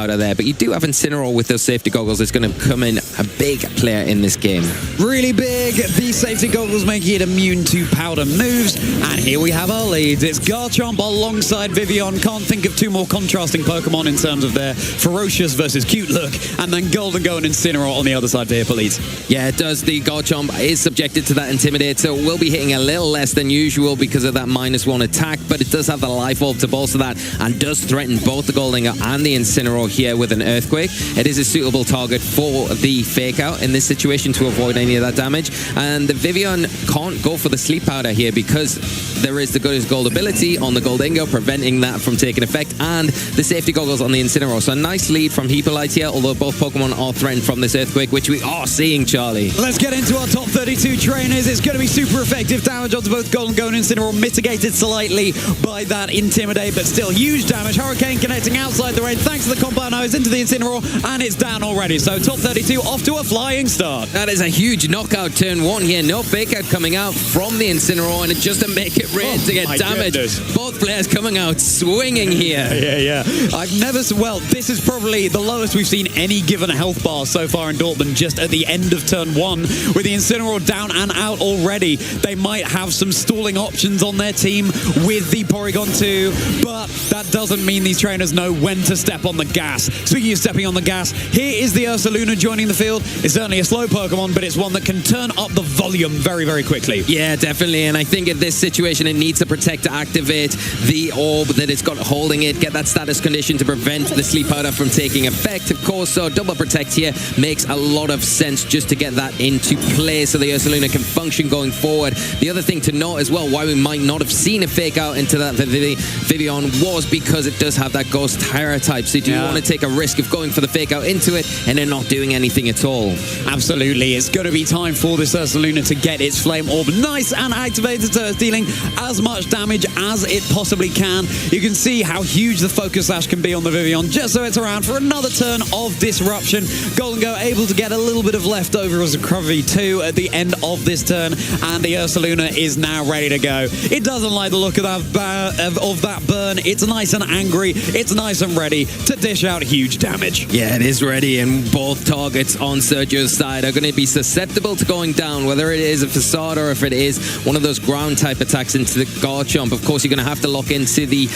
out of there, but you do have Incineroar with those safety goggles. It's going to come in a big player in this game. Really big. These safety goggles making it immune to powder moves. And here we have our leads. It's Garchomp alongside Vivian. Can't think of two more contrasting Pokemon in terms of their ferocious versus cute look. And then Golden Go and Incineroar on the other side for Hippolyte. Yeah, it does. The Garchomp is subjected to that Intimidate, so it will be hitting a little less than usual because of that -1 attack, but it does have the Life Orb to bolster that and does threaten both the Goldinger and the Incineroar here with an Earthquake. It is a suitable target for the Fake Out in this situation to avoid any of that damage. And the Vivian can't go for the Sleep Powder here because there is the Gold ability on the Goldingo, preventing that from taking effect, and the safety goggles on the Incineroar. So a nice lead from Hippolyte here, although both Pokemon are threatened from this Earthquake, which we are seeing, Charlie. Let's get into our top 32 trainers. It's going to be super effective damage onto both Golden Go and Incineroar, mitigated slightly by that Intimidate, but still huge damage. Hurricane connecting outside the range thanks to the Compound Nose into the Incineroar, and it's down already. So top 32 off to a flying start. That is a huge knockout turn one here. No Fake Out coming out from the Incineroar, and just to make it rain to get damage. Goodness. Both players coming out swinging here. Yeah. I've never... Well, this is probably the lowest we've seen any given health bar so far in Dortmund, just at the end of turn one, with the Incineroar down and out already. They might have some stalling options on their team with the Porygon 2, but that doesn't mean these trainers know when to step on the gas. Speaking of stepping on the gas, here is the Ursaluna joining the field. It's certainly a slow Pokemon, but it's one that can turn up the volume very, very quickly. Yeah, definitely, and I think in this situation it needs to protect to activate the orb that it's got holding it, get that status condition to prevent the Sleep Powder from taking effect, of course, so double protect here makes a lot of sense just to get that into play so the Ursaluna can function going forward. The other thing to note as well, why we might not have seen a Fake Out into that Vivian was because it does have that Ghost Terror type, so do you want to take a risk of going for the Fake Out into it and then not doing anything at all? Absolutely, it's going to be time for this Ursaluna to get its Flame Orb nice and activated, so it's dealing as much damage as it possibly can. You can see how huge the Focus Sash can be on the Vivian, just so it's around for another turn of disruption. Golden Go able to get a little bit of leftover as a Cruvy 2 at the end of this turn, and the Ursaluna is now ready to go. It doesn't like the look of that burn. It's nice and angry. It's nice and ready to dish out huge damage. Yeah, it is ready, and both targets on Srgio's side are going to be susceptible to going down, whether it is a Facade or if it is one of those ground type attacks into the Garchomp. Of course, you're going to have to lock into the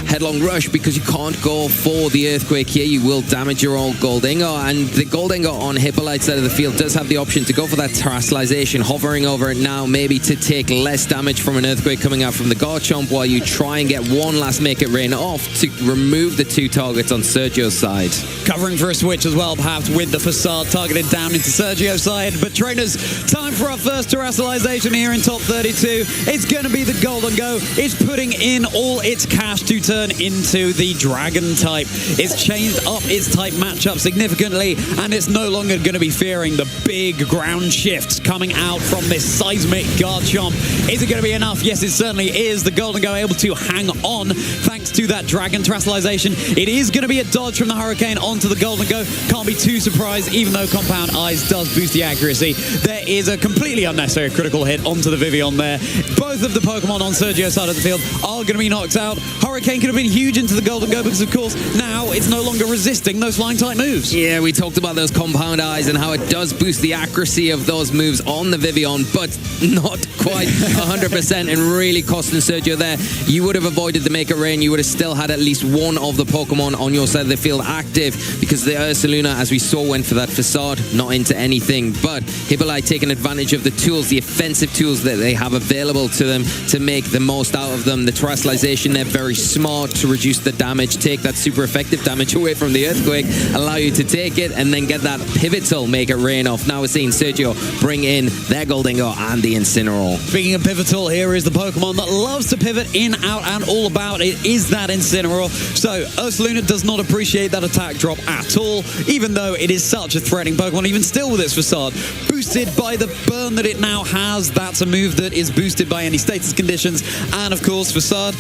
Headlong Rush because you can't go for the Earthquake here. You will damage your own Goldingo, and the Goldingo on Hippolyte's side of the field does have the option to go for that Terrestrialization, hovering over it now, maybe to take less damage from an Earthquake coming out from the Garchomp while you try and get one last Make It Rain off to remove the two targets on Srgio's side. Covering for a switch as well, perhaps with the Facade targeted down into Srgio's side. But trainers, time for our first Terrestrialization here in top 32. It's going to be the Golden Go. It's putting in all its cash to turn into the Dragon type. It's changed up its type matchup significantly, and it's no longer going to be fearing the big ground shifts coming out from this seismic Garchomp. Is it going to be enough? Yes, it certainly is. The Golden Go able to hang on thanks to that Dragon Terrestrialization. It is going to be a dodge from the Hurricane onto the Golden Go. Can't be too surprised, even though Compound Eyes does boost the accuracy. There is a completely unnecessary critical hit onto the Vivian there. Both of the Pokemon on Srgio's side of the field are going to be knocked out. Hurricane could have been huge into the Golden Go because, of course, now it's no longer resisting those flying type moves. Yeah, we talked about those Compound Eyes and how it does boost the accuracy of those moves on the Vivian, but not quite 100% and really costing Srgio there. You would have avoided the Make It Rain. You would have still had at least one of the Pokemon on your side of the field active because the Ursaluna, as we saw, went for that Facade, not into anything. But Hippolyte taking advantage of the tools, the offensive tools that they have available to them to make the most out of them. The Terrestrialization, they're very smart to reduce the damage, take that super effective damage away from the Earthquake, allow you to take it, and then get that pivotal Make It Rain off. Now we're seeing Srgio bring in their Goldingo and the Incineroar. Speaking of pivotal, here is the Pokemon that loves to pivot in, out, and all about. It is that Incineroar. So Ursaluna does not appreciate that attack drop at all, even though it is such a threatening Pokemon, even still with its Facade. Boosted by the burn that it now has. That's a move that is boosted by any status conditions. And of course, Facade,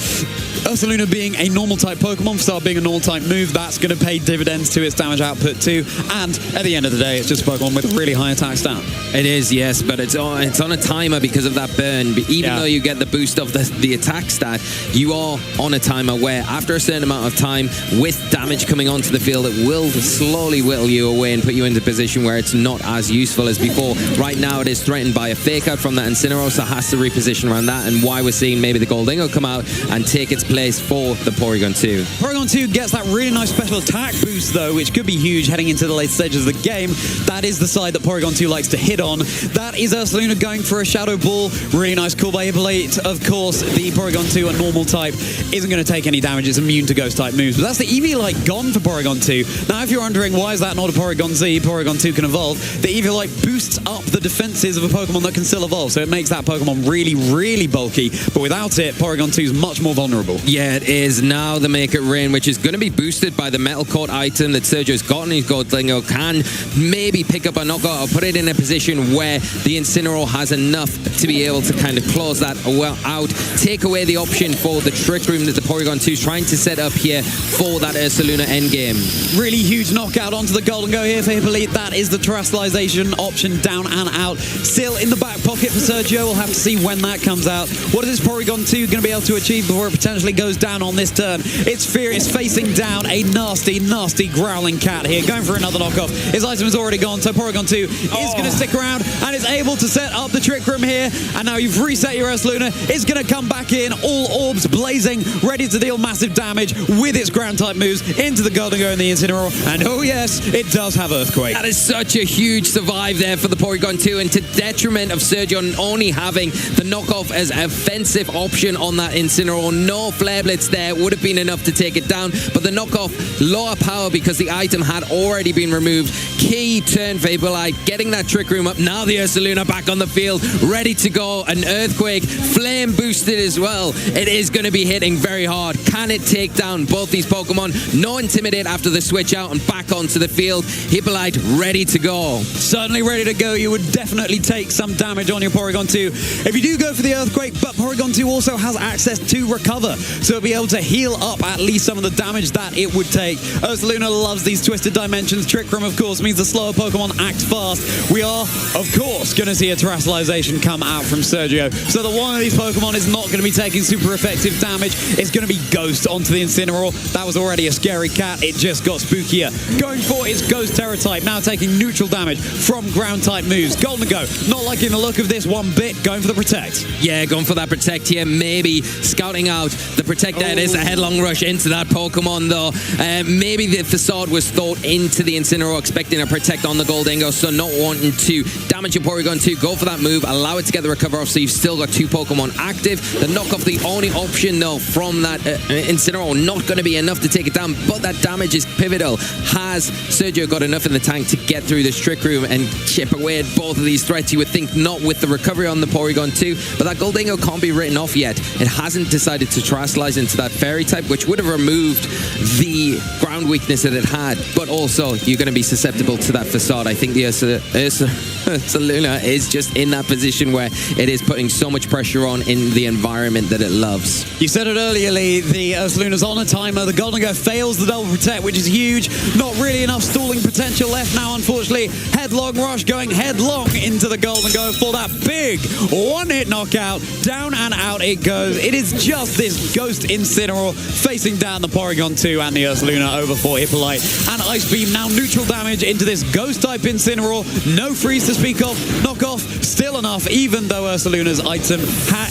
Ursaluna being a normal type Pokemon, Facade being a normal type move, move. That's going to pay dividends to its damage output too. And at the end of the day, it's just a Pokemon with a really high attack stat. It is, yes, but it's on a timer because of that burn. Even though you get the boost of the attack stat, you are on a timer where after a certain amount of time, with damage coming onto the field, it will slowly whittle you away and put you into a position where it's not as useful as before. Right now, it is threatened by a fake out from that Incineroar, so has to reposition around that, and why we're seeing maybe the Goldingo come out and take its place for the Porygon 2. Porygon 2 gets that really nice special attack boost, though, which could be huge heading into the late stages of the game. That is the side that Porygon 2 likes to hit on. That is Ursaluna going for a Shadow Ball. Really nice call by Hippolyte. Of course, the Porygon 2, a normal type, isn't going to take any damage. It's immune to Ghost-type moves. But that's the Eviolite gone for Porygon 2. Now, if you're wondering why is that not a Porygon Z, Porygon 2 can evolve, the Eviolite boosts up the defenses of a Pokemon that can still evolve. So it makes that Pokemon really, really bulky. But without it, Porygon 2 is much more vulnerable. Yeah, it is. Now the Make It Rain, which is going to be boosted by the Metal Coat item that Srgio's got in his Goldingo, can maybe pick up a knockout or put it in a position where the Incineroar has enough to be able to kind of close that out, take away the option for the Trick Room that the Porygon 2 is trying to set up here for that Ursaluna endgame. Really huge knockout onto the Goldingo here for Hippolyte. That is the Terrestrialization option down and out. Still in the back pocket for Srgio. We'll have to see when that comes out. What is this Porygon 2 going to be able to achieve before it potentially goes down on this turn? Its Fear is facing down a nasty, nasty growling cat here, going for another knockoff. His item is already gone, so Porygon 2 is going to stick around and is able to set up the Trick Room here. And now you've reset your Ursaluna. It's going to come back in, all orbs blazing, ready to deal massive damage with its ground-type moves into the Goldingo and the Incineroar. And oh yes, it does have Earthquake. That is such a huge survive there for the Porygon 2, and to detriment of Srgio only having the knockoff as an offensive option on that Incineroar. No Flare Blitz there would have been enough to take it down, but the knockoff, lower power because the item had already been removed. Key turn for Hippolyte, getting that Trick Room up. Now the Ursaluna back on the field, ready to go. An Earthquake, flame boosted as well. It is going to be hitting very hard. Can it take down both these Pokemon? No Intimidate after the switch out and back onto the field. Hippolyte ready to go. Certainly ready to go. You would definitely take some damage on your Porygon 2 if you do go for the Earthquake, but Porygon 2 also has access to Recover, so it'll be able to heal up at least some of the damage that it would take. Ursaluna loves these twisted dimensions. Trick Room, of course, means the slower Pokemon act fast. We are, of course, going to see a Terrestrialization come out from Srgio, so that one of these Pokemon is not going to be taking super effective damage. It's going to be Ghost onto the Incineroar. That was already a scary cat. It just got spookier. Going for its Ghost Terror type, now taking neutral damage from ground type moves. Goldingo, not liking the look of this one bit, going for the Protect. Yeah, going for that Protect here, maybe scouting out the Protect there. It is a headlong rush into that Pokemon though. Maybe the Facade was thought into the Incineroar, expecting a Protect on the Goldingo, so not wanting to damage your Porygon 2, go for that move, allow it to get the Recover off, so you've still got two Pokemon active. The knockoff, the only option though from that Incineroar, not going to be enough to take it down, but that damage is pivotal. Has Srgio got enough in the tank to get through this Trick Room and chip away at both of these threats? You would think not with the recovery on the Porygon 2, but that Goldingo can't be written off yet. It hasn't decided to Terrestrialize into that Fairy type, which would have removed the ground weakness that it had, but also you're going to be susceptible to that Facade. I think the Ursaluna is just in that position where it is putting so much pressure on in the environment that it loves. You said it earlier, Lee, the Ursaluna's on a timer. The Goldingo fails the double Protect, which is huge. Not really enough stalling potential left now, unfortunately. Headlong rush going headlong into the Goldingo for that big one-hit knockout. Down and out it goes. It is just this Ghost Incineroar facing down the Porygon 2 and the Ursaluna over for Hippolyte. And Ice Beam now neutral damage into this Ghost-type Incineroar. No freeze to speak of. Knockoff still enough, even though Ursaluna's item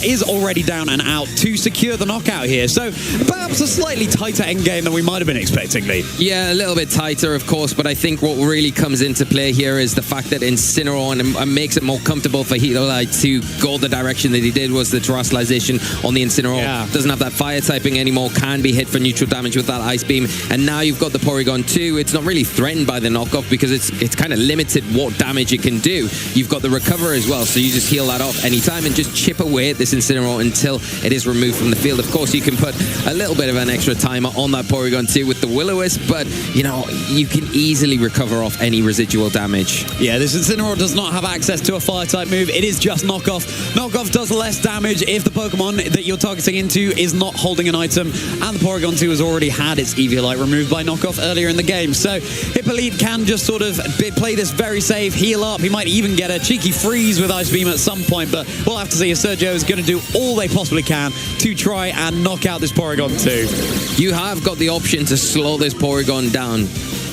is already down and out to secure the knockout here. So perhaps a slightly tighter endgame than we might have been expecting, Lee. Yeah, a little bit tighter, of course, but I think what really comes into play here is the fact that Incineroar and makes it more comfortable for Hippolyte to go the direction that he did, was the Terrestrialization on the Incineroar. Yeah. Doesn't have that fire typing anymore, can be hit for neutral damage with that Ice Beam, and now you've got the Porygon 2. It's not really threatened by the knockoff because it's kind of limited what damage it can do. You've got the Recover as well, so you just heal that off anytime and just chip away at this Incineroar until it is removed from the field. Of course, you can put a little bit of an extra timer on that Porygon 2 with the Will-O-Wisp, but, you know, you can easily recover off any residual damage. Yeah, this Incineroar does not have access to a Fire-type move. move. It is just knockoff. Knockoff does less damage if the Pokemon that you're targeting into is not holding an item, and the Porygon 2 has already had its Eviolite removed by knockoff earlier in the game. So Hippolyte can just sort of play this very safe, heal up. He might even get a cheeky freeze with Ice Beam at some point, but we'll have to see if Srgio is going to do all they possibly can to try and knock out this Porygon 2. You have got the option to slow this Porygon down,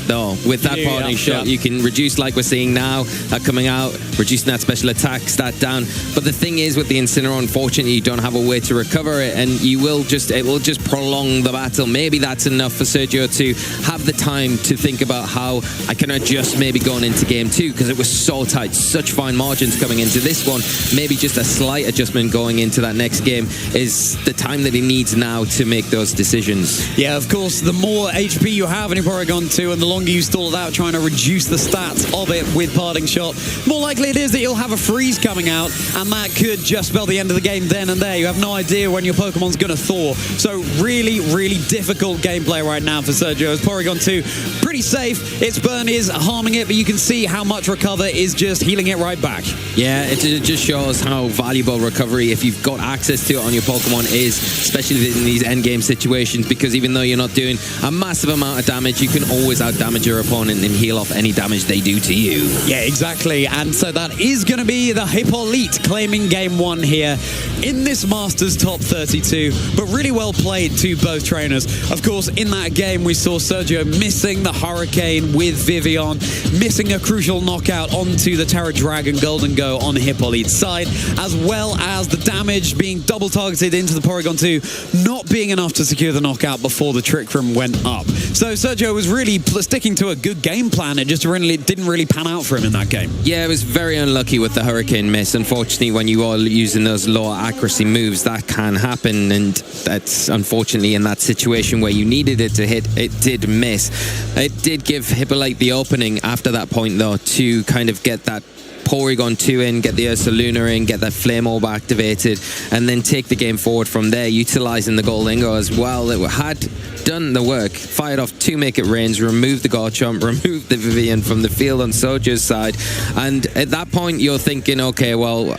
though. With that parting shot, you can reduce, like we're seeing now, coming out, reducing that special attack stat down. But the thing is, with the Incineroar, unfortunately, you don't have a way to recover it, and it will just prolong the battle. Maybe that's enough for Srgio to have the time to think about how I can adjust maybe going into game 2, because it was so tight, such fine margins coming into this one. Maybe just a slight adjustment going into that next game is the time that he needs now to make those decisions. Yeah, of course, the more HP you have in your Porygon 2 and the longer you stall it out trying to reduce the stats of it with parting shot, more likely it is that you'll have a freeze coming out, and that could just spell the end of the game then and there. You have no idea when your Pokemon's going to thaw. So really, really difficult gameplay right now for Srgio. As Porygon 2, pretty safe. Its burn is harming it, but you can see how much recover is just healing it right back. Yeah, it just shows how valuable recovery, if you've got access to it on your Pokemon, is, especially in these endgame situations, because even though you're not doing a massive amount of damage, you can always out-damage your opponent and heal off any damage they do to you. Yeah, exactly. And so that is going to be the Hippolyte claiming game 1 here in this Masters Top 32, but really well played to both trainers. Of course, in that game, we saw Srgio missing the Hurricane with Vivillon, missing a crucial knockout onto the Terra Dragon Golden Go on Hippolyte's side, as well as the damage being double targeted into the Porygon 2, not being enough to secure the knockout before the Trick Room went up. So Srgio was really sticking to a good game plan. It just really didn't really pan out for him in that game. Yeah, it was very unlucky with the Hurricane miss. Unfortunately, when you are using those lower accuracy moves, that can happen, and that's unfortunately in that situation where you needed it to hit, it did miss. It did give Hippolyte the opening after that point, though, to kind of get that Porygon 2 in, get the Ursaluna in, get that Flame Orb activated, and then take the game forward from there, utilizing the Goldingo as well. It had done the work, fired off 2 Make It Rains, removed the Garchomp, removed the Vivillon from the field on Srgio's side, and at that point you're thinking, okay, well,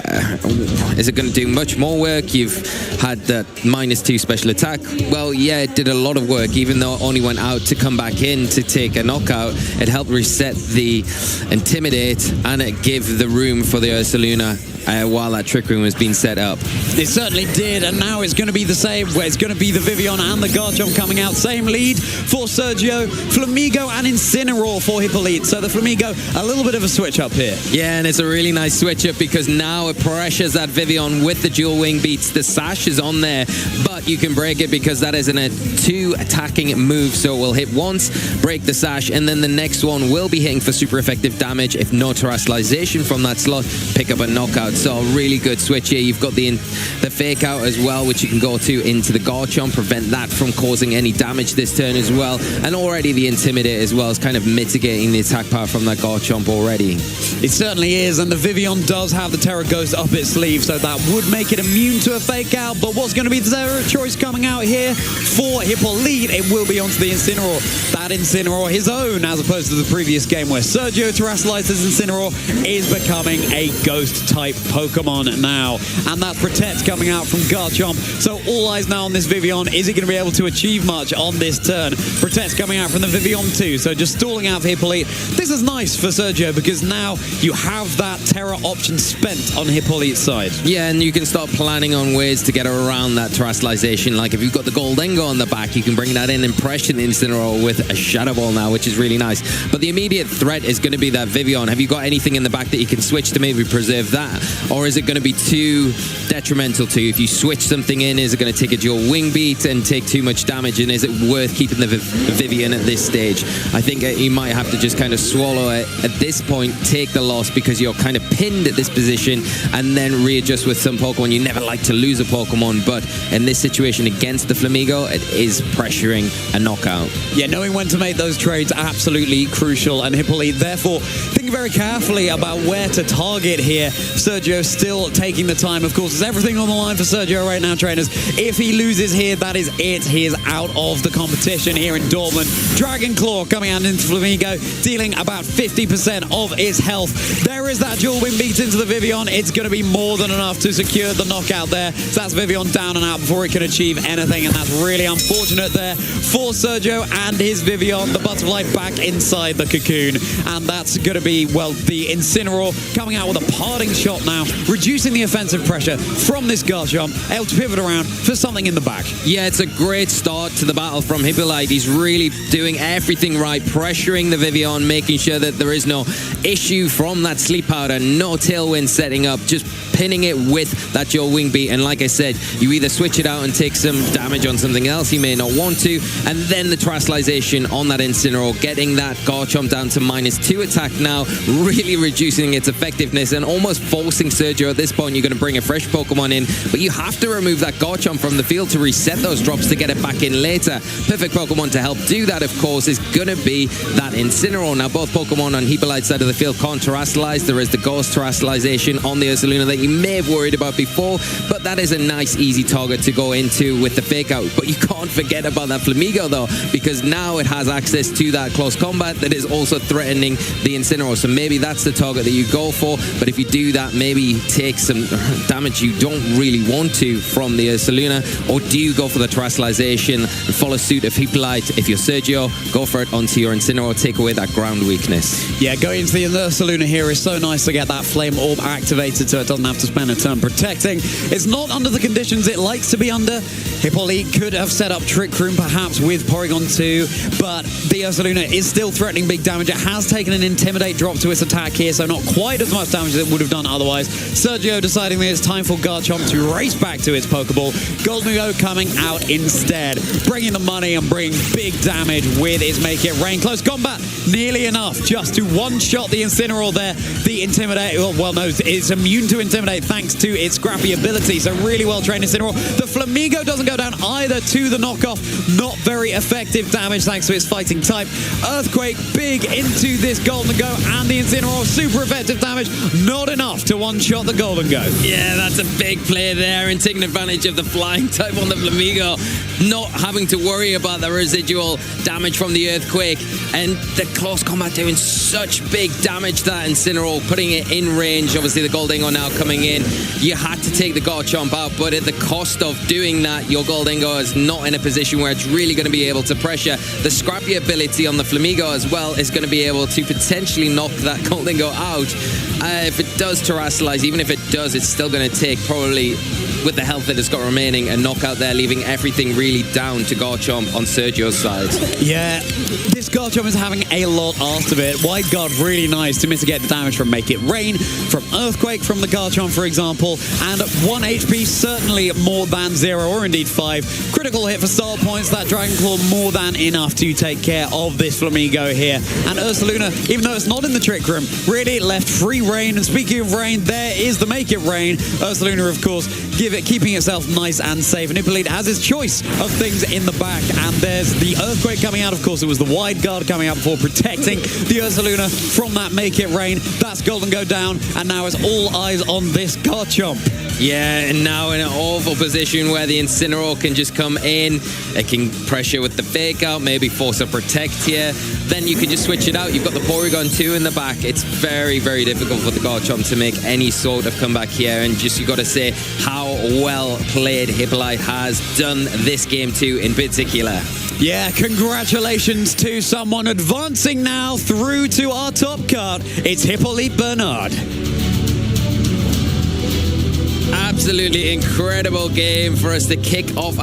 is it going to do much more work? You've had that -2 special attack. Well, yeah, it did a lot of work, even though it only went out to come back in to take a knockout. It helped reset the Intimidate, and it gave the room for the Ursaluna while that Trick Room was being set up. It certainly did, and now it's going to be the same, where it's going to be the Vivillon and the Garchomp coming out. Same lead for Srgio, Flamigo and Incineroar for Hippolyte. So the Flamigo, a little bit of a switch up here. Yeah, and it's a really nice switch up, because now it pressures that Vivillon with the dual wing beats. The sash is on there, but you can break it because that is a 2 attacking move, so it will hit once, break the sash, and then the next one will be hitting for super effective damage. If no terrestrialization from that slot, pick up a knockout. So a really good switch here. You've got the fake out as well, which you can go to into the Garchomp, prevent that from causing any damage this turn as well. And already the Intimidate as well is kind of mitigating the attack power from that Garchomp already. It certainly is, and the Vivillon does have the Terra Ghost up its sleeve, so that would make it immune to a fake out. But what's going to be the Terra choice coming out here for Hippolyte? It will be onto the Incineroar. That Incineroar, his own, as opposed to the previous game where Srgio terrestrializes Incineroar, is becoming a Ghost type Pokemon now. And that Protect coming out from Garchomp. So all eyes now on this Vivillon. Is it going to be able to achieve much on this turn? Protect coming out from the Vivillon too. So just stalling out for Hippolyte. This is nice for Srgio, because now you have that Terra option spent on Hippolyte's side. Yeah, and you can start planning on ways to get around that terrestrialization. Like if you've got the Goldingo on the back, you can bring that in and pressure the Incineroar with a Shadow Ball now, which is really nice. But the immediate threat is going to be that Vivillon. Have you got anything in the back that you can switch to maybe preserve that? Or is it going to be too detrimental to you? If you switch something in, is it going to take a dual wing beat and take too much damage? And is it worth keeping the Vivillon at this stage? I think you might have to just kind of swallow it at this point, take the loss, because you're kind of pinned at this position, and then readjust with some Pokemon. You never like to lose a Pokemon, but in this situation against the Flamigo, it is pressuring a knockout. Yeah, knowing when to make those trades, absolutely crucial. And Hippolyte, therefore, thinking very carefully about where to target here. Srgio still taking the time. Of course, there's everything on the line for Srgio right now, trainers. If he loses here, that is it. He is out of the competition here in Dortmund. Dragon Claw coming out into Flamingo, dealing about 50% of its health. There is that dual wing beat into the Vivian. It's going to be more than enough to secure the knockout there. So that's Vivian down and out before it can achieve anything, and that's really unfortunate there for Srgio and his Vivian. The butterfly back inside the cocoon, and that's going to be, well, the Incineroar coming out with a parting shot now, reducing the offensive pressure from this guard jump, able to pivot around for something in the back. Yeah, it's a great start to the battle from Hippolyte. He's really doing everything right, pressuring the Vivian, making sure that there is no issue from that sleep powder, no tailwind setting up, just pinning it with that dual wing beat. And like I said, you either switch it out and take some damage on something else you may not want to, and then the terrestrialization on that Incineroar, getting that Garchomp down to -2 attack now, really reducing its effectiveness and almost forcing Srgio at this point. You're going to bring a fresh Pokemon in, but you have to remove that Garchomp from the field to reset those drops to get it back in later. Perfect Pokemon to help do that, of course, is going to be that Incineroar. Now, both Pokemon on Hippolyte's side of the field can't terrestrialize. There is the Ghost terrestrialization on the Ursaluna that you may have worried about before, but that is a nice, easy target to go into with the Fake Out. But you can't forget about that Flamigo, though, because now it has access to that close combat that is also threatening the Incineroar. So maybe that's the target that you go for, but if you do that, maybe take some damage you don't really want to from the Ursaluna, or do you go for the terrestrialization and follow suit of Hippolyte? If you're Srgio, go for it onto your Incineroar, take away that ground weakness. Yeah, going into the Ursaluna here is so nice to get that Flame Orb activated so it doesn't have to spend a turn protecting. It's not under the conditions it likes to be under. Hippolyte could have set up Trick Room perhaps with Porygon 2, but the Ursaluna is still threatening big damage. It has taken an Intimidate drop to its attack here, so not quite as much damage as it would have done otherwise. Srgio deciding that it's time for Garchomp to race back to its Pokeball. Gholdengo coming out instead, bringing the money and bringing big damage with its Make It Rain. Close combat, nearly enough just to one-shot the Incineroar there. The Intimidate, well, no, it's immune to Intimidate thanks to its scrappy ability, so really well-trained Incineroar. The Flamigo doesn't go down either to the knockoff. Not very effective damage thanks to its fighting type. Earthquake big into this Gholdengo, and the Incineroar super effective damage. Not enough to one-shot the Gholdengo. Yeah, that's a big play there, and taking advantage of the flying type on the Flamigo, not having to worry about the residual damage from the Earthquake, and the close combat doing such big damage to that Incineroar, putting it in range. Obviously, the Gholdengo now coming in. You had to take the Garchomp out, but at the cost of doing that, your Gholdengo is not in a position where it's really going to be able to pressure. The scrappy ability on the Flamigo as well is going to be able to potentially knock that Gholdengo out. If it does terrestrialize, even if it does, it's still going to take probably, with the health that it's got remaining, a knockout there, leaving everything really down to Garchomp on Srgio's side. Yeah, this Garchomp is having a lot asked of it. Wide Guard really nice to mitigate the damage from Make It Rain, from Earthquake from the Garchomp, for example, and 1 HP certainly more than 0, or indeed 5. Critical hit for style points. That Dragon Claw more than enough to take care of this Flamigo here. And Ursaluna, even though it's not in the Trick Room, really left free reign. And speaking of rain, there is the Make It Rain. Ursaluna, of course, keeping itself nice and safe. And Hippolyte has his choice of things in the back. And there's the Earthquake coming out. Of course, it was the Wide Guard coming out before protecting the Ursaluna from that Make It Rain. That's Gholdengo down, and now it's all eyes on this Garchomp. Yeah, and now in an awful position where the Incineroar can just come in. It can pressure with the Fake Out, maybe force a Protect here. Then you can just switch it out. You've got the Porygon 2 in the back. It's very, very difficult for the Garchomp to make any sort of comeback here. And just, you got to say how well played Hippolyte has done this game too in particular. Yeah, congratulations to someone advancing now through to our top card. It's Hippolyte Bernard. Absolutely incredible game for us to kick off